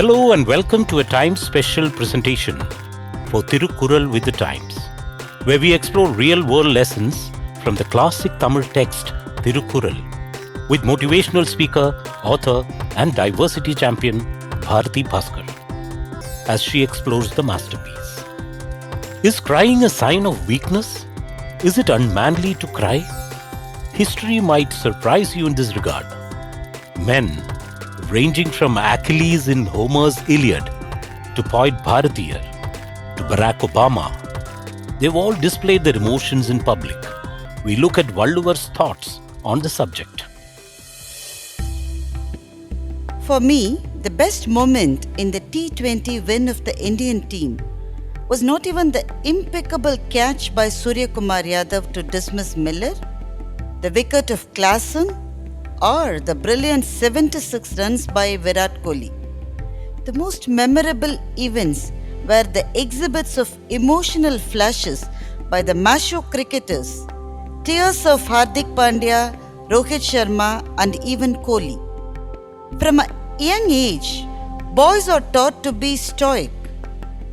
Hello and welcome to a Times special presentation for Thirukkural with the Times, where we explore real-world lessons from the classic Tamil text Thirukkural with motivational speaker, author and diversity champion Bharathi Baskar as she explores the masterpiece. Is crying a sign of weakness? Is it unmanly to cry? History might surprise you in this regard. Men, ranging from Achilles in Homer's Iliad to poet Bharatiya to Barack Obama, they've all displayed their emotions in public. We look at Thiruvalluvar's thoughts on the subject. For me, the best moment in the T20 win of the Indian team was not even the impeccable catch by Suryakumar Yadav to dismiss Miller, the wicket of Klassen, or the brilliant 76 runs by Virat Kohli. The most memorable events were the exhibits of emotional flashes by the macho cricketers, tears of Hardik Pandya, Rohit Sharma and even Kohli. From a young age, boys are taught to be stoic,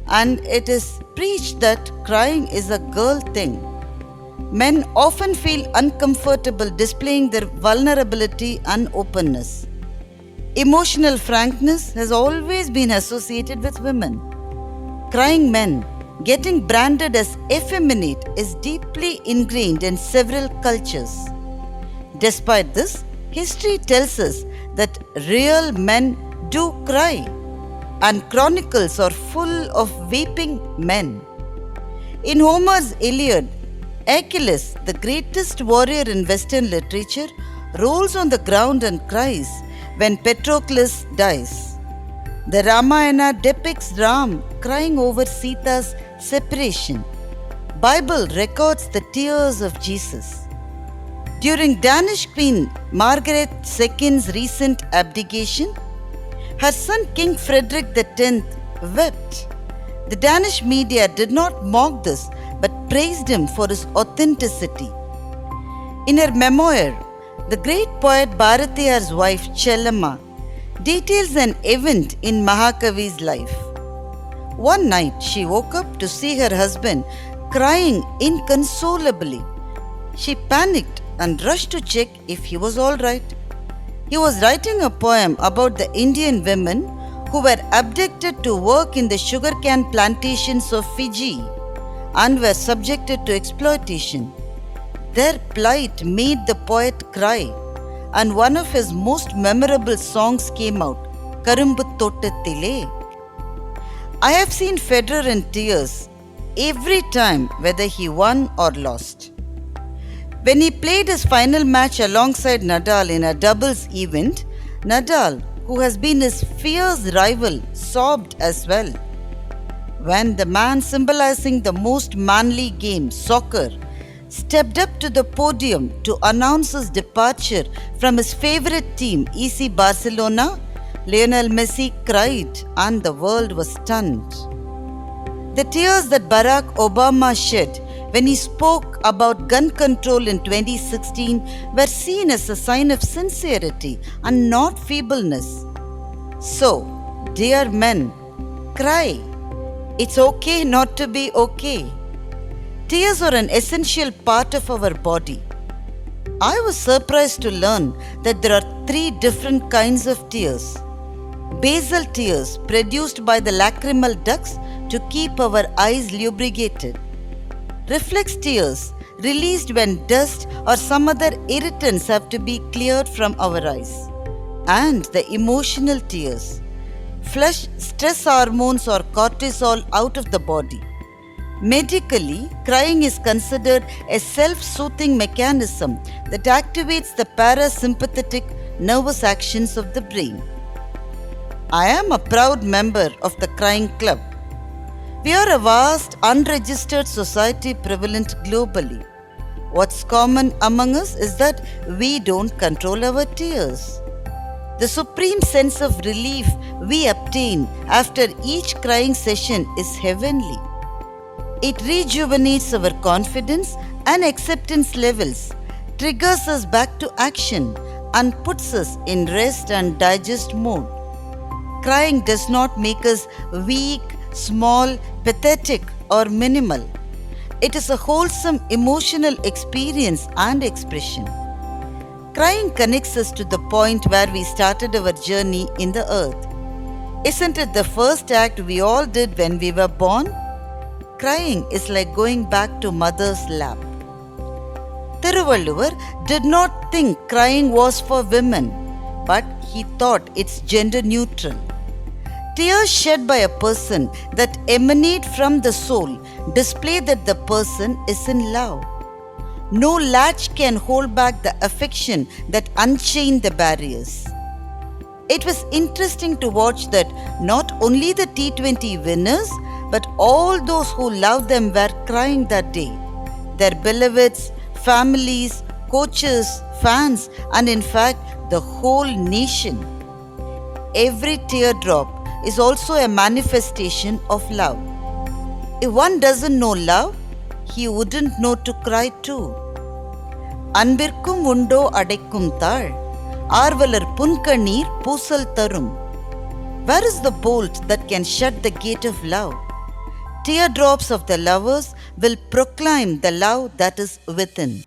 and it is preached that crying is a girl thing. Men often feel uncomfortable displaying their vulnerability and openness. Emotional frankness has always been associated with women. Crying men getting branded as effeminate is deeply ingrained in several cultures. Despite this, history tells us that real men do cry, and chronicles are full of weeping men. In Homer's Iliad, Achilles, the greatest warrior in Western literature, rolls on the ground and cries when Patroclus dies. The Ramayana depicts Ram crying over Sita's separation. Bible records the tears of Jesus. During Danish Queen Margaret II's recent abdication, her son King Frederick X wept. The Danish media did not mock this but praised him for his authenticity. In her memoir, the great poet Bharatiya's wife Chellamma details an event in Mahakavi's life. One night she woke up to see her husband crying inconsolably. She panicked and rushed to check if he was all right. He was writing a poem about the Indian women who were abducted to work in the sugarcane plantations of Fiji and were subjected to exploitation. Their plight made the poet cry, and one of his most memorable songs came out, Karumbu Thottathile. I have seen Federer in tears every time, whether he won or lost. When he played his final match alongside Nadal in a doubles event, Nadal, who has been his fierce rival, sobbed as well. When the man symbolizing the most manly game, soccer, stepped up to the podium to announce his departure from his favorite team, EC Barcelona, Lionel Messi cried and the world was stunned. The tears that Barack Obama shed when he spoke about gun control in 2016 were seen as a sign of sincerity and not feebleness. So, dear men, cry. It's okay not to be okay. Tears are an essential part of our body. I was surprised to learn that there are 3 different kinds of tears. Basal tears produced by the lacrimal ducts to keep our eyes lubricated. Reflex tears released when dust or some other irritants have to be cleared from our eyes. And the emotional tears flush stress hormones or cortisol out of the body. Medically, crying is considered a self-soothing mechanism that activates the parasympathetic nervous actions of the brain. I am a proud member of the Crying Club. We are a vast, unregistered society prevalent globally. What's common among us is that we don't control our tears. The supreme sense of relief we obtain after each crying session is heavenly. It rejuvenates our confidence and acceptance levels, triggers us back to action, and puts us in rest and digest mode. crying does not make us weak, small, pathetic, or minimal. It is a wholesome emotional experience and expression. Crying connects us to the point where we started our journey in the earth. Isn't it the first act we all did when we were born? Crying is like going back to mother's lap. Thiruvalluvar did not think crying was for women, but he thought it's gender neutral. Tears shed by a person that emanate from the soul display that the person is in love. No latch can hold back the affection that unchained the barriers. It was interesting to watch that not only the T20 winners, but all those who loved them were crying that day. Their beloveds, families, coaches, fans, and in fact, the whole nation. Every teardrop is also a manifestation of love. If one doesn't know love, he wouldn't know to cry too. Anbirkkum undo Adaikkunthaazh, Arvalar Punkaneer, Poosal Tharum. Where is the bolt that can shut the gate of love? Teardrops of the lovers will proclaim the love that is within.